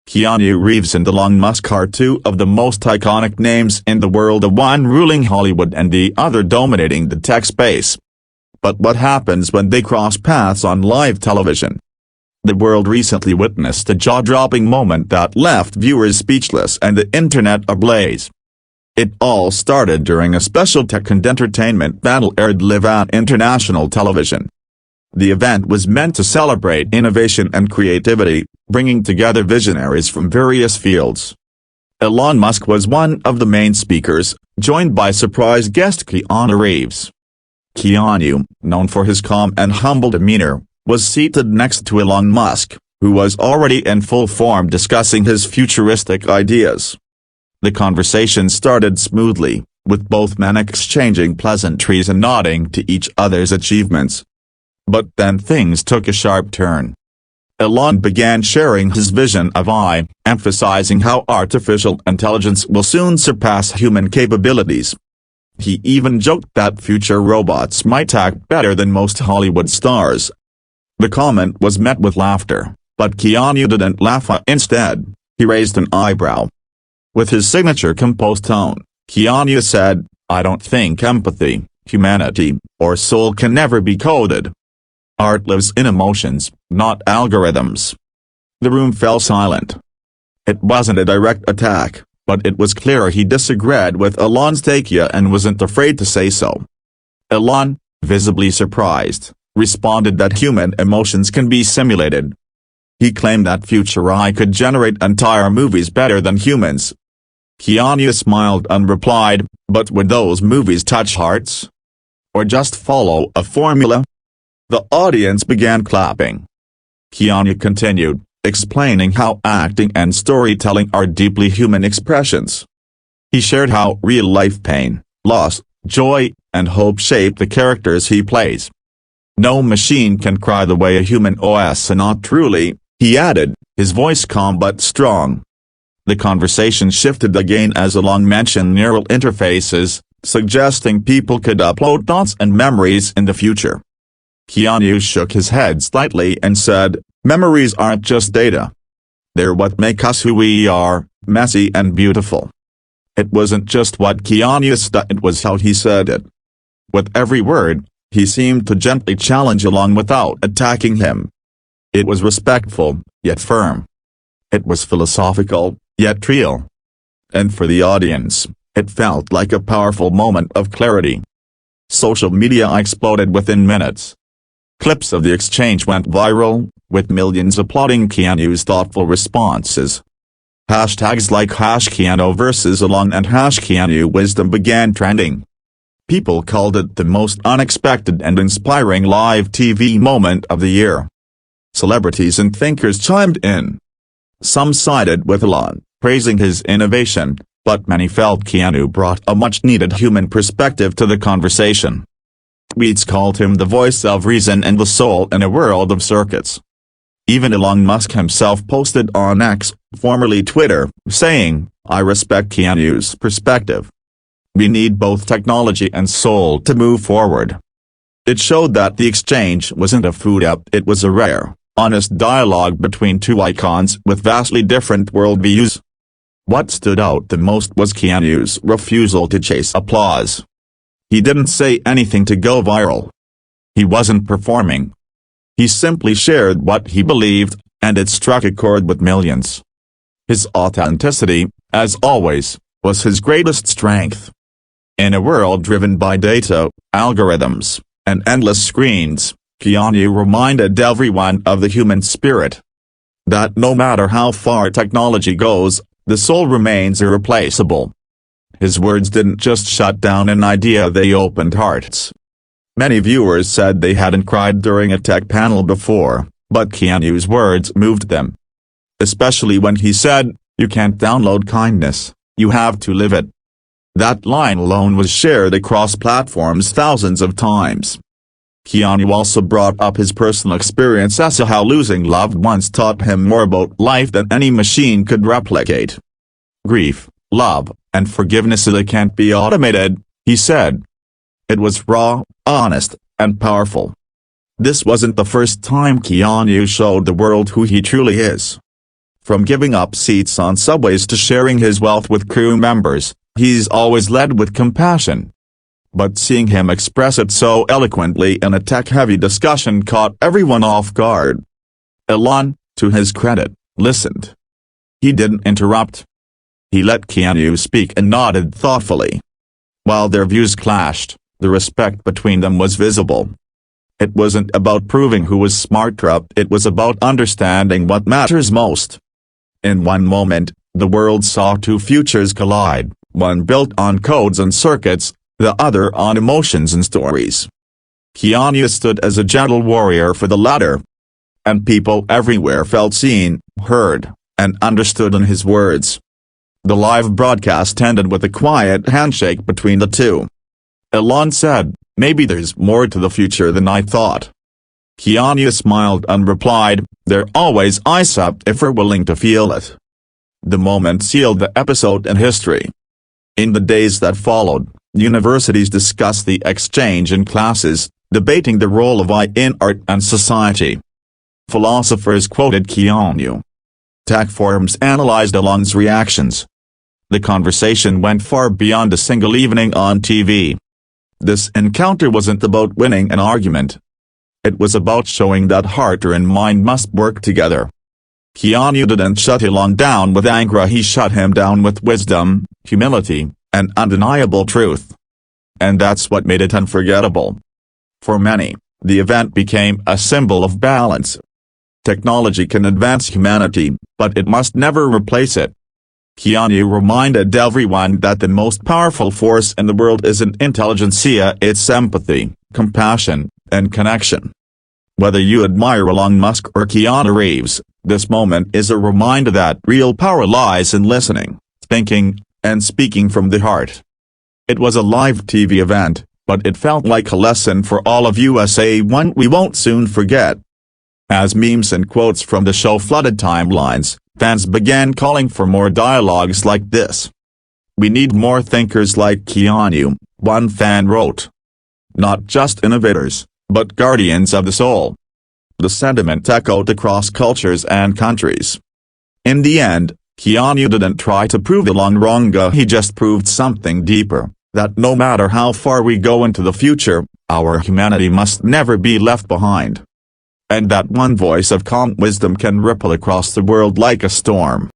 Keanu Reeves and Elon Musk are two of the most iconic names in the world, the one ruling Hollywood and the other dominating the tech space. But what happens when they cross paths on live television? The world recently witnessed a jaw-dropping moment that left viewers speechless and the internet ablaze. It all started during a special tech and entertainment battle aired live on international television. The event was meant to celebrate innovation and creativity, bringing together visionaries from various fields. Elon Musk was one of the main speakers, joined by surprise guest Keanu Reeves. Keanu, known for his calm and humble demeanor, was seated next to Elon Musk, who was already in full form discussing his futuristic ideas. The conversation started smoothly, with both men exchanging pleasantries and nodding to each other's achievements. But then things took a sharp turn. Elon began sharing his vision of AI, emphasizing how artificial intelligence will soon surpass human capabilities. He even joked that future robots might act better than most Hollywood stars. The comment was met with laughter, but Keanu didn't laugh. Instead, he raised an eyebrow. With his signature composed tone, Keanu said, "I don't think empathy, humanity, or soul can ever be coded. Art lives in emotions, not algorithms." The room fell silent. It wasn't a direct attack, but it was clear he disagreed with Elon's take and wasn't afraid to say so. Elon, visibly surprised, responded that human emotions can be simulated. He claimed that future AI could generate entire movies better than humans. Keanu smiled and replied, "But would those movies touch hearts? Or just follow a formula?" The audience began clapping. Keanu continued, explaining how acting and storytelling are deeply human expressions. He shared how real-life pain, loss, joy, and hope shape the characters he plays. "No machine can cry the way a human does, not truly," he added, his voice calm but strong. The conversation shifted again as Elon mentioned neural interfaces, suggesting people could upload thoughts and memories in the future. Keanu shook his head slightly and said, "Memories aren't just data. They're what make us who we are, messy and beautiful." It wasn't just what Keanu said, it was how he said it. With every word, he seemed to gently challenge Elon without attacking him. It was respectful, yet firm. It was philosophical, yet real. And for the audience, it felt like a powerful moment of clarity. Social media exploded within minutes. Clips of the exchange went viral, with millions applauding Keanu's thoughtful responses. Hashtags like #Keanu versus Elon and #Keanu wisdom began trending. People called it the most unexpected and inspiring live TV moment of the year. Celebrities and thinkers chimed in. Some sided with Elon, praising his innovation, but many felt Keanu brought a much-needed human perspective to the conversation. Tweets called him the voice of reason and the soul in a world of circuits. Even Elon Musk himself posted on X, formerly Twitter, saying, "I respect Keanu's perspective. We need both technology and soul to move forward." It showed that the exchange wasn't a food up, it was a rare, honest dialogue between two icons with vastly different worldviews. What stood out the most was Keanu's refusal to chase applause. He didn't say anything to go viral. He wasn't performing. He simply shared what he believed, and it struck a chord with millions. His authenticity, as always, was his greatest strength. In a world driven by data, algorithms, and endless screens, Keanu reminded everyone of the human spirit. That no matter how far technology goes, the soul remains irreplaceable. His words didn't just shut down an idea, they opened hearts. Many viewers said they hadn't cried during a tech panel before, but Keanu's words moved them. Especially when he said, "You can't download kindness, you have to live it." That line alone was shared across platforms thousands of times. Keanu also brought up his personal experience as to how losing loved ones taught him more about life than any machine could replicate. "Grief, love, and forgiveness they can't be automated," he said. It was raw, honest, and powerful. This wasn't the first time Keanu showed the world who he truly is. From giving up seats on subways to sharing his wealth with crew members, he's always led with compassion. But seeing him express it so eloquently in a tech-heavy discussion caught everyone off guard. Elon, to his credit, listened. He didn't interrupt. He let Keanu speak and nodded thoughtfully. While their views clashed, the respect between them was visible. It wasn't about proving who was smarter, it was about understanding what matters most. In one moment, the world saw two futures collide, one built on codes and circuits, the other on emotions and stories. Keanu stood as a gentle warrior for the latter. And people everywhere felt seen, heard, and understood in his words. The live broadcast ended with a quiet handshake between the two. Elon said, "Maybe there's more to the future than I thought." Keanu smiled and replied, "There always is up if we're willing to feel it." The moment sealed the episode in history. In the days that followed, universities discussed the exchange in classes, debating the role of AI in art and society. Philosophers quoted Keanu. Tech forums analyzed Elon's reactions. The conversation went far beyond a single evening on TV. This encounter wasn't about winning an argument. It was about showing that heart and mind must work together. Keanu didn't shut Elon down with anger, he shut him down with wisdom, humility, and undeniable truth. And that's what made it unforgettable. For many, the event became a symbol of balance. Technology can advance humanity, but it must never replace it. Keanu reminded everyone that the most powerful force in the world isn't intelligentsia, it's empathy, compassion, and connection. Whether you admire Elon Musk or Keanu Reeves, this moment is a reminder that real power lies in listening, thinking, and speaking from the heart. It was a live TV event, but it felt like a lesson for all of USA, one we won't soon forget. As memes and quotes from the show flooded timelines, fans began calling for more dialogues like this. "We need more thinkers like Keanu," one fan wrote. "Not just innovators, but guardians of the soul." The sentiment echoed across cultures and countries. In the end, Keanu didn't try to prove Elon wrong, he just proved something deeper, that no matter how far we go into the future, our humanity must never be left behind. And that one voice of calm wisdom can ripple across the world like a storm.